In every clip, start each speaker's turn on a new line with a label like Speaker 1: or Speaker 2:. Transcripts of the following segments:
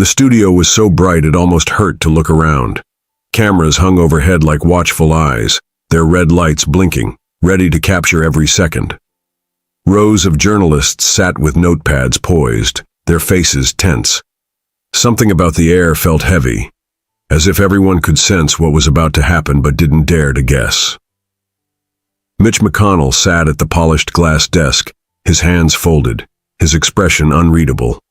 Speaker 1: The studio was so bright it almost hurt to look around. Cameras hung overhead like watchful eyes, their red lights blinking, ready to capture every second. Rows of journalists sat with notepads poised, their faces tense. Something about the air felt heavy, as if everyone could sense what was about to happen but didn't dare to guess. Mitch McConnell sat at the polished glass desk, his hands folded, his expression unreadable.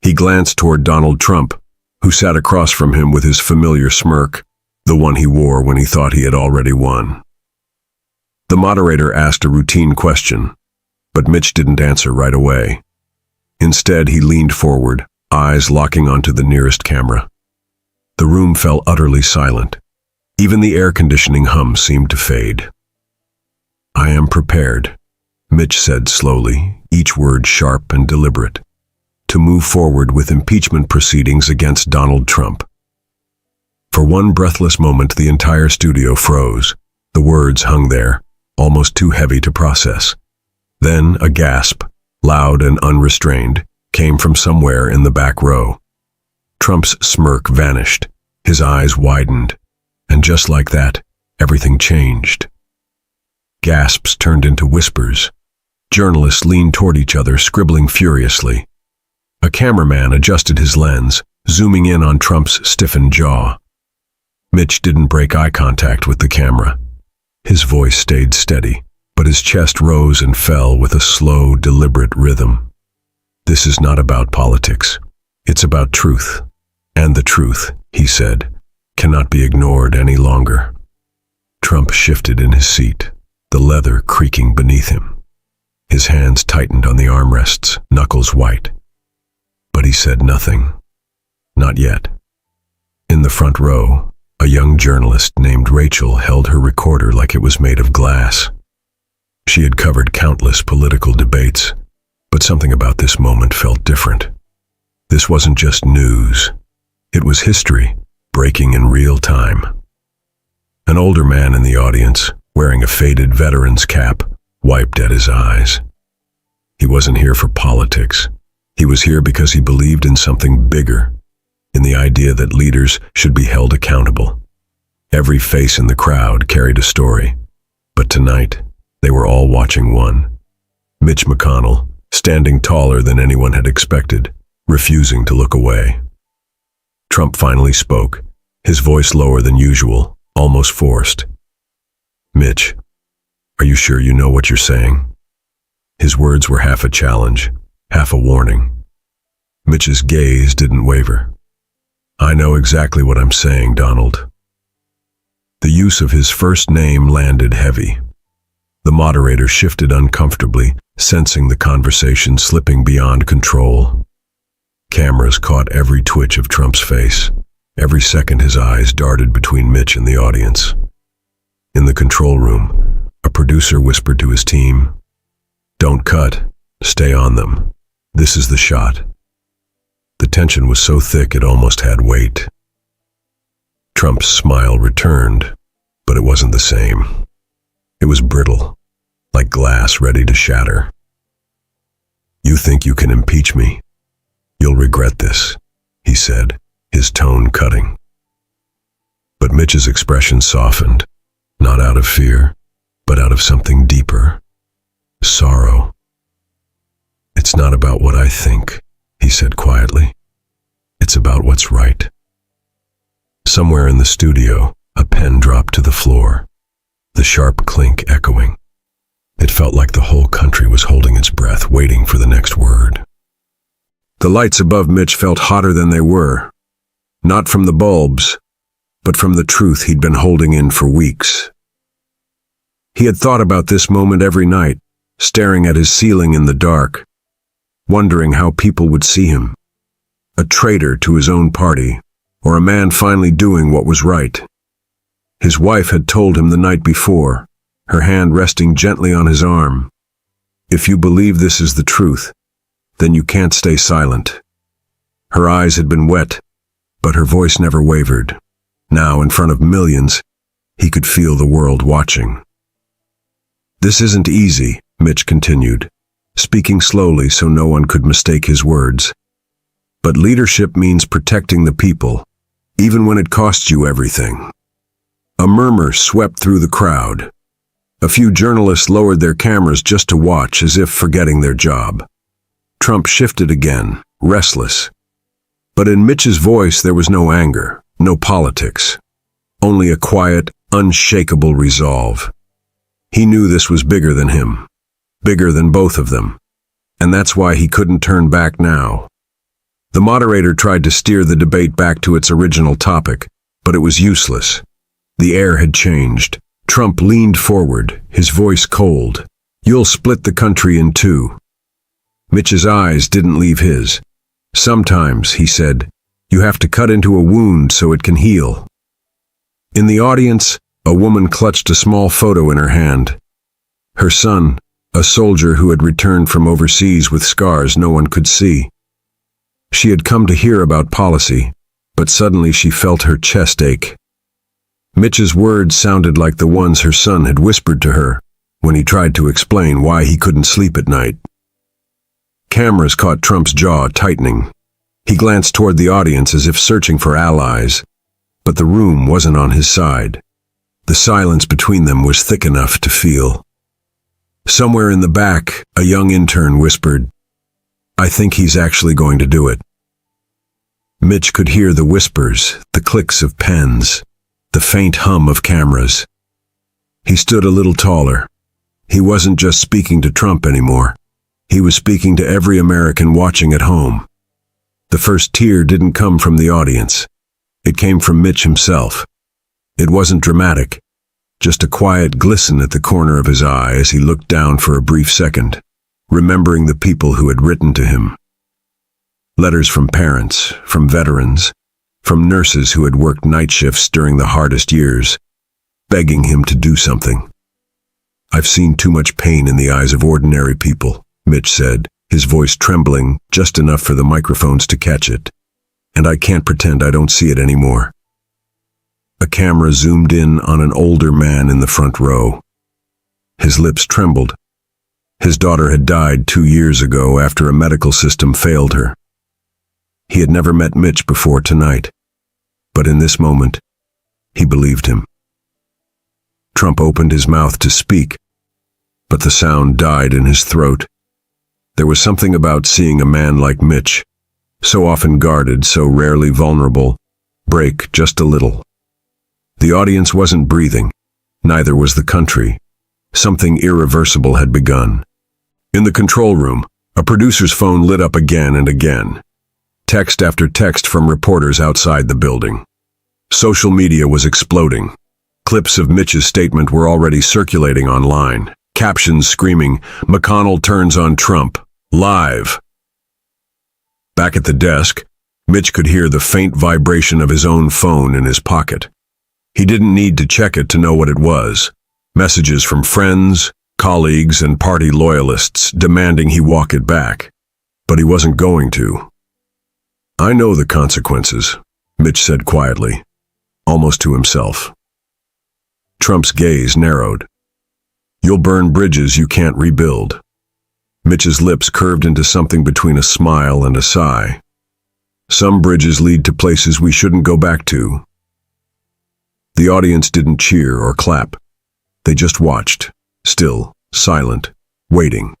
Speaker 1: He glanced toward Donald Trump, who sat across from him with his familiar smirk, the one he wore when he thought he had already won. The moderator asked a routine question, but Mitch didn't answer right away. Instead, he leaned forward, eyes locking onto the nearest camera. The room fell utterly silent. Even the air conditioning hum seemed to fade. "I am prepared," Mitch said slowly, each word sharp and deliberate, "to move forward with impeachment proceedings against Donald Trump." For one breathless moment, the entire studio froze. The words hung there, almost too heavy to process. Then a gasp, loud and unrestrained, came from somewhere in the back row. Trump's smirk vanished, his eyes widened, and just like that, everything changed. Gasps turned into whispers. Journalists leaned toward each other, scribbling furiously. A cameraman adjusted his lens, zooming in on Trump's stiffened jaw. Mitch didn't break eye contact with the camera. His voice stayed steady, but his chest rose and fell with a slow, deliberate rhythm. "This is not about politics. It's about truth. And the truth," he said, "cannot be ignored any longer." Trump shifted in his seat, the leather creaking beneath him. His hands tightened on the armrests, knuckles white. But he said nothing. Not yet. In the front row, a young journalist named Rachel held her recorder like it was made of glass. She had covered countless political debates, but something about this moment felt different. This wasn't just news. It was history, breaking in real time. An older man in the audience, wearing a faded veteran's cap, wiped at his eyes. He wasn't here for politics. He was here because he believed in something bigger, in the idea that leaders should be held accountable. Every face in the crowd carried a story, but tonight, they were all watching one. Mitch McConnell, standing taller than anyone had expected, refusing to look away. Trump finally spoke, his voice lower than usual, almost forced. "Mitch, are you sure you know what you're saying?" His words were half a challenge, half a warning. Mitch's gaze didn't waver. "I know exactly what I'm saying, Donald." The use of his first name landed heavy. The moderator shifted uncomfortably, sensing the conversation slipping beyond control. Cameras caught every twitch of Trump's face. Every second his eyes darted between Mitch and the audience. In the control room, a producer whispered to his team, "Don't cut, stay on them. This is the shot." The tension was so thick it almost had weight. Trump's smile returned, but it wasn't the same. It was brittle, like glass ready to shatter. "You think you can impeach me? You'll regret this," he said, his tone cutting. But Mitch's expression softened, not out of fear, but out of something deeper. Sorrow. "It's not about what I think," he said quietly. "It's about what's right." Somewhere in the studio, a pen dropped to the floor, the sharp clink echoing. It felt like the whole country was holding its breath, waiting for the next word. The lights above Mitch felt hotter than they were, not from the bulbs, but from the truth he'd been holding in for weeks. He had thought about this moment every night, staring at his ceiling in the dark, wondering how people would see him. A traitor to his own party, or a man finally doing what was right. His wife had told him the night before, her hand resting gently on his arm, "If you believe this is the truth, then you can't stay silent." Her eyes had been wet, but her voice never wavered. Now, in front of millions, he could feel the world watching. "This isn't easy," Mitch continued, speaking slowly so no one could mistake his words. But leadership means protecting the people, even when it costs you everything. A murmur swept through the crowd. A few journalists lowered their cameras just to watch, as if forgetting their job. Trump shifted again, restless. But in Mitch's voice there was no anger, no politics. Only a quiet, unshakable resolve. He knew this was bigger than him. Bigger than both of them. And that's why he couldn't turn back now. The moderator tried to steer the debate back to its original topic, but it was useless. The air had changed. Trump leaned forward, his voice cold. "You'll split the country in two." Mitch's eyes didn't leave his. "Sometimes," he said, "you have to cut into a wound so it can heal." In the audience, a woman clutched a small photo in her hand. Her son, a soldier who had returned from overseas with scars no one could see. She had come to hear about policy, but suddenly she felt her chest ache. Mitch's words sounded like the ones her son had whispered to her when he tried to explain why he couldn't sleep at night. Cameras caught Trump's jaw tightening. He glanced toward the audience as if searching for allies, but the room wasn't on his side. The silence between them was thick enough to feel. Somewhere in the back, a young intern whispered, "I think he's actually going to do it." Mitch could hear the whispers, the clicks of pens, the faint hum of cameras. He stood a little taller. He wasn't just speaking to Trump anymore. He was speaking to every American watching at home. The first tear didn't come from the audience. It came from Mitch himself. It wasn't dramatic, just a quiet glisten at the corner of his eye as he looked down for a brief second, remembering the people who had written to him. Letters from parents, from veterans, from nurses who had worked night shifts during the hardest years, begging him to do something. "I've seen too much pain in the eyes of ordinary people," Mitch said, his voice trembling just enough for the microphones to catch it. "And I can't pretend I don't see it anymore." A camera zoomed in on an older man in the front row. His lips trembled. His daughter had died 2 years ago after a medical system failed her. He had never met Mitch before tonight, but in this moment, he believed him. Trump opened his mouth to speak, but the sound died in his throat. There was something about seeing a man like Mitch, so often guarded, so rarely vulnerable, break just a little. The audience wasn't breathing, neither was the country. Something irreversible had begun. In the control room, a producer's phone lit up again and again. Text after text from reporters outside the building. Social media was exploding. Clips of Mitch's statement were already circulating online. Captions screaming, "McConnell turns on Trump. Live." Back at the desk, Mitch could hear the faint vibration of his own phone in his pocket. He didn't need to check it to know what it was. Messages from friends, colleagues, and party loyalists demanding he walk it back. But he wasn't going to. "I know the consequences," Mitch said quietly, almost to himself. Trump's gaze narrowed. "You'll burn bridges you can't rebuild." Mitch's lips curved into something between a smile and a sigh. "Some bridges lead to places we shouldn't go back to." The audience didn't cheer or clap. They just watched, still, silent, waiting.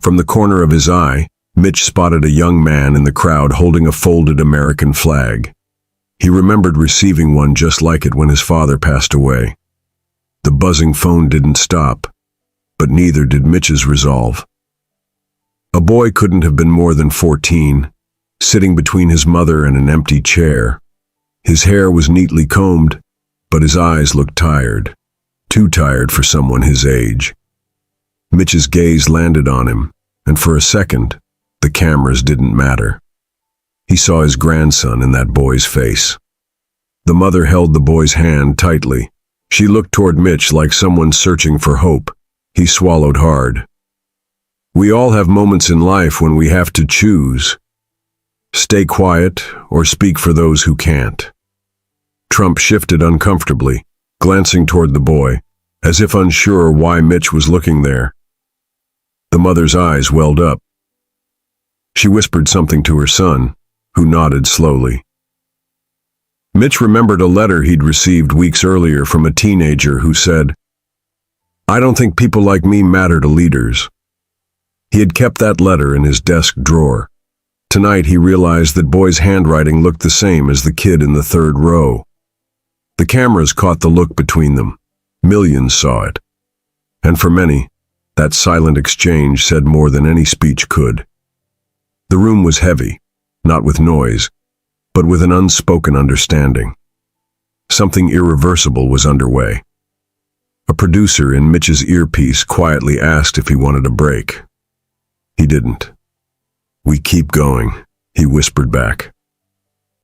Speaker 1: From the corner of his eye, Mitch spotted a young man in the crowd holding a folded American flag. He remembered receiving one just like it when his father passed away. The buzzing phone didn't stop, but neither did Mitch's resolve. A boy couldn't have been more than 14, sitting between his mother and an empty chair. His hair was neatly combed, but his eyes looked tired, too tired for someone his age. Mitch's gaze landed on him, and for a second, the cameras didn't matter. He saw his grandson in that boy's face. The mother held the boy's hand tightly. She looked toward Mitch like someone searching for hope. He swallowed hard. "We all have moments in life when we have to choose. Stay quiet or speak for those who can't." Trump shifted uncomfortably, glancing toward the boy, as if unsure why Mitch was looking there. The mother's eyes welled up. She whispered something to her son, who nodded slowly. Mitch remembered a letter he'd received weeks earlier from a teenager who said, "I don't think people like me matter to leaders." He had kept that letter in his desk drawer. Tonight he realized that boy's handwriting looked the same as the kid in the third row. The cameras caught the look between them. Millions saw it. And for many, that silent exchange said more than any speech could. The room was heavy, not with noise, but with an unspoken understanding. Something irreversible was underway. A producer in Mitch's earpiece quietly asked if he wanted a break. He didn't. "We keep going," he whispered back.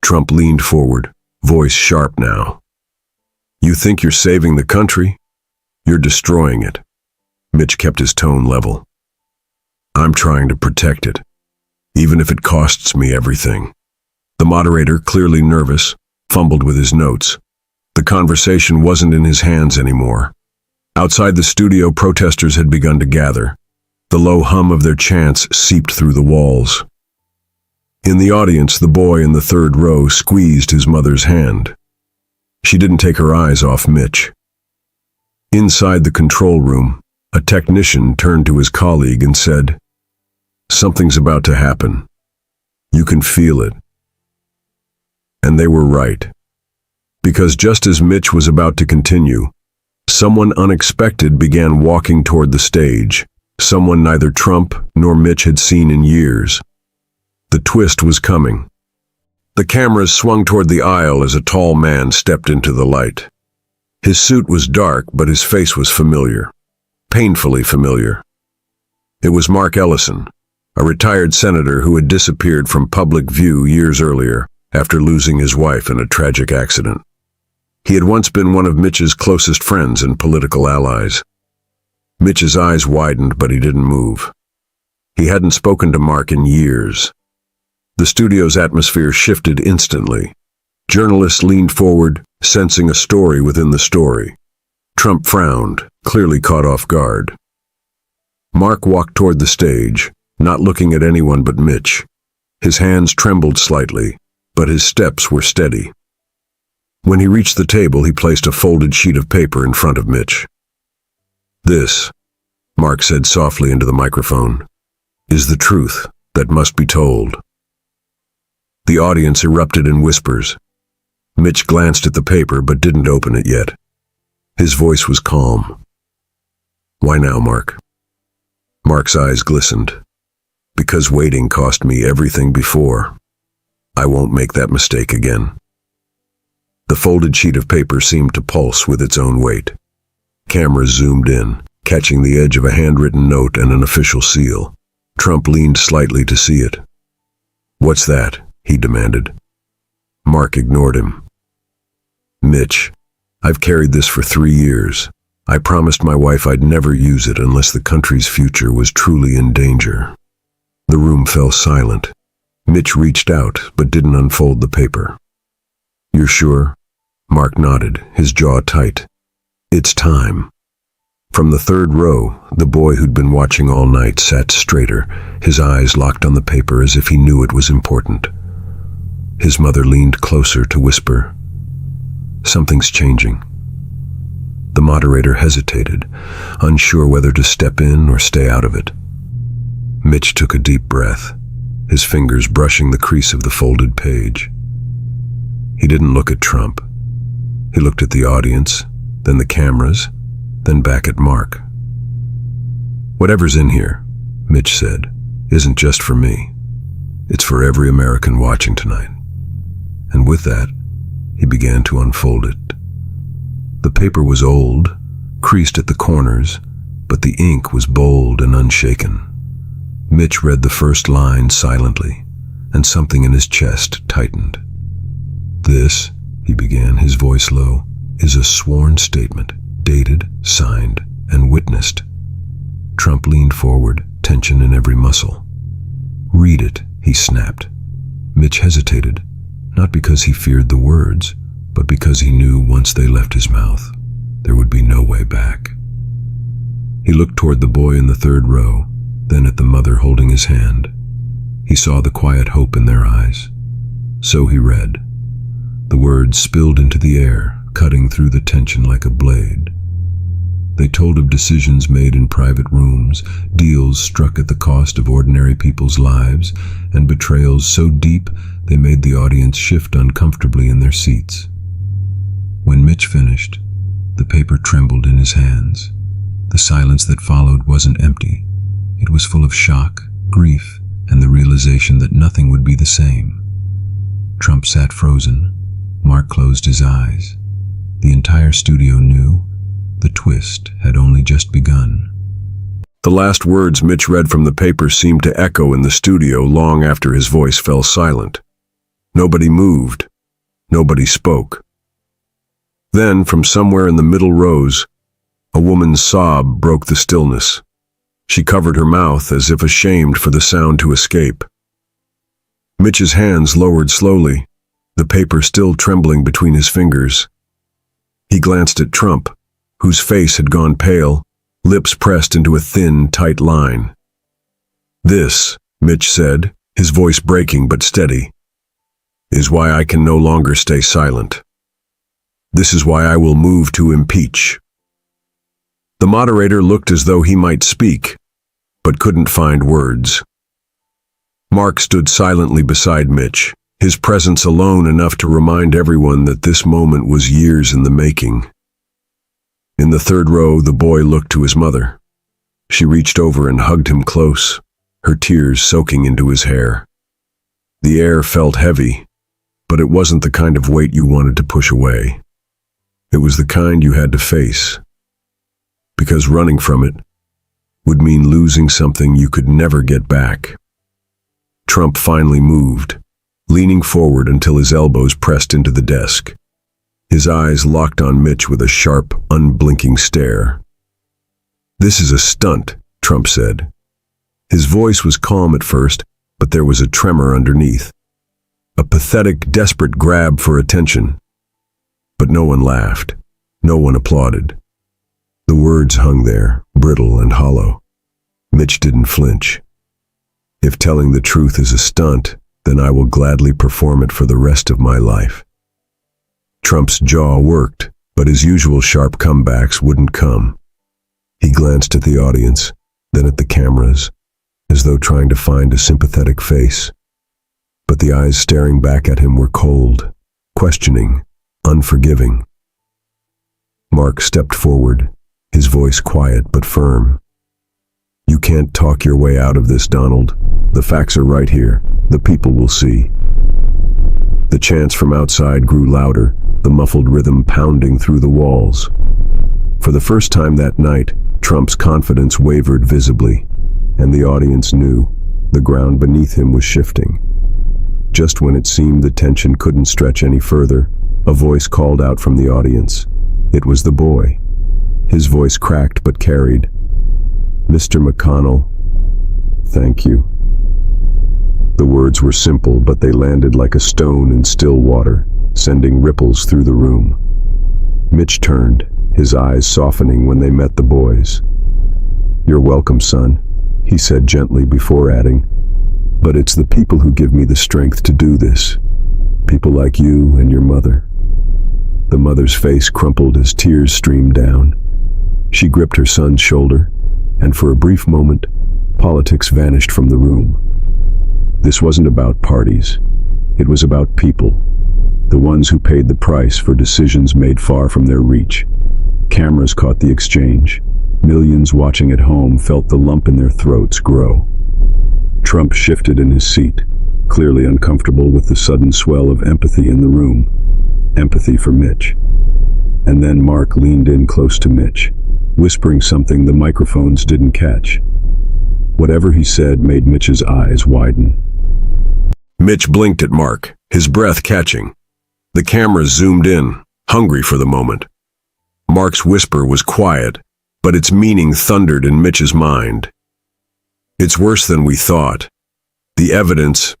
Speaker 1: Trump leaned forward, voice sharp now. "You think you're saving the country? You're destroying it." Mitch kept his tone level. "I'm trying to protect it, even if it costs me everything." The moderator, clearly nervous, fumbled with his notes. The conversation wasn't in his hands anymore. Outside the studio, protesters had begun to gather. The low hum of their chants seeped through the walls. In the audience, the boy in the third row squeezed his mother's hand. She didn't take her eyes off Mitch. Inside the control room, a technician turned to his colleague and said, "Something's about to happen. You can feel it." And they were right. Because just as Mitch was about to continue, someone unexpected began walking toward the stage, someone neither Trump nor Mitch had seen in years. The twist was coming. The cameras swung toward the aisle as a tall man stepped into the light. His suit was dark, but his face was familiar. Painfully familiar. It was Mark Ellison, a retired senator who had disappeared from public view years earlier after losing his wife in a tragic accident. He had once been one of Mitch's closest friends and political allies. Mitch's eyes widened, but he didn't move. He hadn't spoken to Mark in years. The studio's atmosphere shifted instantly. Journalists leaned forward, sensing a story within the story. Trump frowned, clearly caught off guard. Mark walked toward the stage, not looking at anyone but Mitch. His hands trembled slightly, but his steps were steady. When he reached the table, he placed a folded sheet of paper in front of Mitch. "This," Mark said softly into the microphone, "is the truth that must be told." The audience erupted in whispers. Mitch glanced at the paper but didn't open it yet. His voice was calm. "Why now, Mark?" Mark's eyes glistened. "Because waiting cost me everything before. I won't make that mistake again." The folded sheet of paper seemed to pulse with its own weight. Cameras zoomed in, catching the edge of a handwritten note and an official seal. Trump leaned slightly to see it. "What's that?" he demanded. Mark ignored him. "Mitch, I've carried this for 3 years. I promised my wife I'd never use it unless the country's future was truly in danger." The room fell silent. Mitch reached out, but didn't unfold the paper. "You're sure?" Mark nodded, his jaw tight. "It's time." From the third row, the boy who'd been watching all night sat straighter, his eyes locked on the paper as if he knew it was important. His mother leaned closer to whisper, "Something's changing." The moderator hesitated, unsure whether to step in or stay out of it. Mitch took a deep breath, his fingers brushing the crease of the folded page. He didn't look at Trump. He looked at the audience, then the cameras, then back at Mark. "Whatever's in here," Mitch said, "isn't just for me. It's for every American watching tonight." And with that, he began to unfold it. The paper was old, creased at the corners, but the ink was bold and unshaken. Mitch read the first line silently, and something in his chest tightened. "This," he began, his voice low, "is a sworn statement, dated, signed, and witnessed." Trump leaned forward, tension in every muscle. "Read it," he snapped. Mitch hesitated, not because he feared the words, but because he knew once they left his mouth, there would be no way back. He looked toward the boy in the third row, then at the mother holding his hand. He saw the quiet hope in their eyes. So he read. The words spilled into the air, cutting through the tension like a blade. They told of decisions made in private rooms, deals struck at the cost of ordinary people's lives, and betrayals so deep they made the audience shift uncomfortably in their seats. When Mitch finished, the paper trembled in his hands. The silence that followed wasn't empty. It was full of shock, grief, and the realization that nothing would be the same. Trump sat frozen. Mark closed his eyes. The entire studio knew the twist had only just begun. The last words Mitch read from the paper seemed to echo in the studio long after his voice fell silent. Nobody moved. Nobody spoke. Then, from somewhere in the middle rows, a woman's sob broke the stillness. She covered her mouth as if ashamed for the sound to escape. Mitch's hands lowered slowly, the paper still trembling between his fingers. He glanced at Trump, whose face had gone pale, lips pressed into a thin, tight line. "This," Mitch said, his voice breaking but steady, "is why I can no longer stay silent. This is why I will move to impeach." The moderator looked as though he might speak, but couldn't find words. Mark stood silently beside Mitch, his presence alone enough to remind everyone that this moment was years in the making. In the third row, the boy looked to his mother. She reached over and hugged him close, her tears soaking into his hair. The air felt heavy, but it wasn't the kind of weight you wanted to push away. It was the kind you had to face, because running from it would mean losing something you could never get back. Trump finally moved, leaning forward until his elbows pressed into the desk. His eyes locked on Mitch with a sharp, unblinking stare. "This is a stunt," Trump said. His voice was calm at first, but there was a tremor underneath. A pathetic, desperate grab for attention. But no one laughed. No one applauded. The words hung there, brittle and hollow. Mitch didn't flinch. "If telling the truth is a stunt, then I will gladly perform it for the rest of my life." Trump's jaw worked, but his usual sharp comebacks wouldn't come. He glanced at the audience, then at the cameras, as though trying to find a sympathetic face. But the eyes staring back at him were cold, questioning, unforgiving. Mark stepped forward, his voice quiet but firm. "You can't talk your way out of this, Donald. The facts are right here. The people will see." The chants from outside grew louder, the muffled rhythm pounding through the walls. For the first time that night, Trump's confidence wavered visibly, and the audience knew the ground beneath him was shifting. Just when it seemed the tension couldn't stretch any further, a voice called out from the audience. It was the boy. His voice cracked but carried. "Mr. McConnell, thank you." The words were simple, but they landed like a stone in still water, sending ripples through the room. Mitch turned, his eyes softening when they met the boy's. "You're welcome, son," he said gently before adding, "but it's the people who give me the strength to do this. People like you and your mother." The mother's face crumpled as tears streamed down. She gripped her son's shoulder, and for a brief moment, politics vanished from the room. This wasn't about parties. It was about people, the ones who paid the price for decisions made far from their reach. Cameras caught the exchange. Millions watching at home felt the lump in their throats grow. Trump shifted in his seat, clearly uncomfortable with the sudden swell of empathy in the room. Empathy for Mitch. And then Mark leaned in close to Mitch, whispering something the microphones didn't catch. Whatever he said made Mitch's eyes widen. Mitch blinked at Mark, his breath catching. The cameras zoomed in, hungry for the moment. Mark's whisper was quiet, but its meaning thundered in Mitch's mind. "It's worse than we thought. The evidence,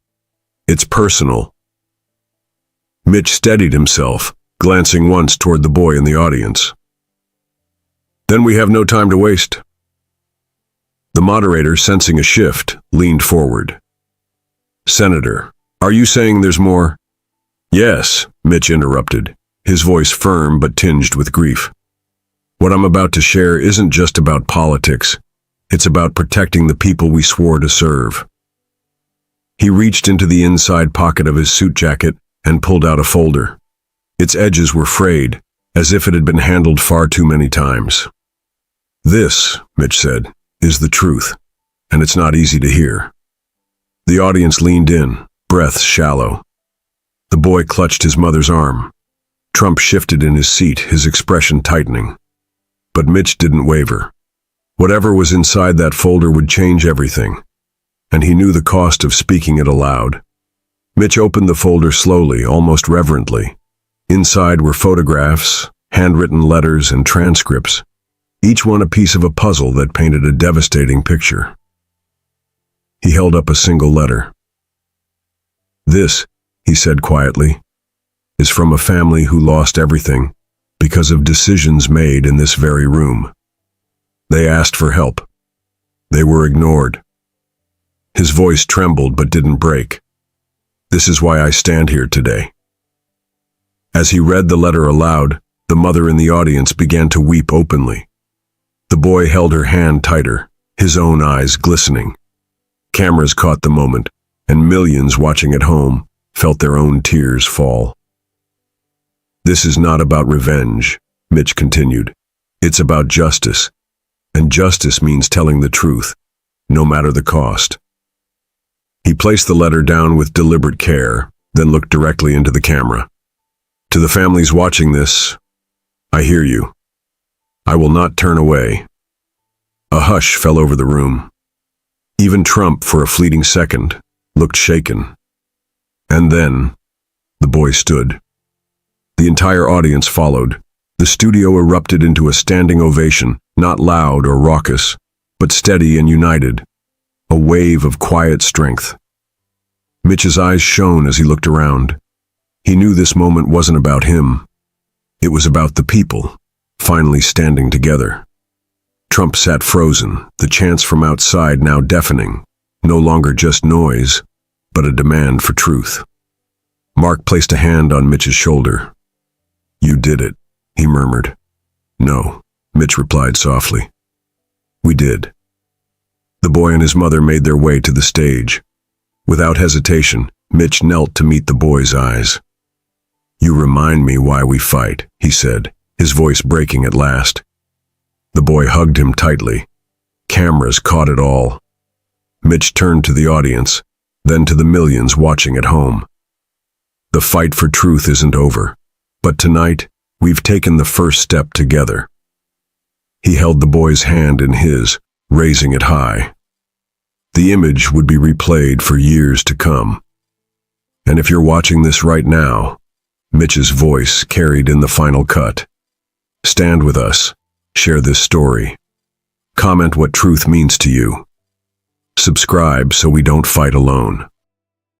Speaker 1: it's personal." Mitch steadied himself, glancing once toward the boy in the audience. "Then we have no time to waste." The moderator, sensing a shift, leaned forward. "Senator, are you saying there's more?" Yes, Mitch interrupted, his voice firm but tinged with grief. What I'm about to share isn't just about politics. It's about protecting the people we swore to serve. He reached into the inside pocket of his suit jacket and pulled out a folder. Its edges were frayed, as if it had been handled far too many times. This, Mitch said, is the truth, and it's not easy to hear. The audience leaned in, breaths shallow. The boy clutched his mother's arm. Trump shifted in his seat, his expression tightening. But Mitch didn't waver. Whatever was inside that folder would change everything, and he knew the cost of speaking it aloud. Mitch opened the folder slowly, almost reverently. Inside were photographs, handwritten letters, and transcripts, each one a piece of a puzzle that painted a devastating picture. He held up a single letter. "This," he said quietly, "is from a family who lost everything because of decisions made in this very room. They asked for help. They were ignored." His voice trembled but didn't break. "This is why I stand here today." As he read the letter aloud, the mother in the audience began to weep openly. The boy held her hand tighter, his own eyes glistening. Cameras caught the moment, and millions watching at home felt their own tears fall. "This is not about revenge," Mitch continued. "It's about justice, and justice means telling the truth, no matter the cost." He placed the letter down with deliberate care, then looked directly into the camera. "To the families watching this, I hear you. I will not turn away." A hush fell over the room. Even Trump, for a fleeting second, looked shaken. And then, the boy stood. The entire audience followed. The studio erupted into a standing ovation, not loud or raucous, but steady and united, a wave of quiet strength. Mitch's eyes shone as he looked around. He knew this moment wasn't about him. It was about the people, finally standing together. Trump sat frozen, the chants from outside now deafening, no longer just noise, but a demand for truth. Mark placed a hand on Mitch's shoulder. "You did it," he murmured. "No," Mitch replied softly. "We did." The boy and his mother made their way to the stage. Without hesitation, Mitch knelt to meet the boy's eyes. "You remind me why we fight," he said, his voice breaking at last. The boy hugged him tightly. Cameras caught it all. Mitch turned to the audience, then to the millions watching at home. "The fight for truth isn't over, but tonight, we've taken the first step together." He held the boy's hand in his, raising it high. The image would be replayed for years to come. And if you're watching this right now, Mitch's voice carried in the final cut. Stand with us. Share this story. Comment what truth means to you. Subscribe so we don't fight alone.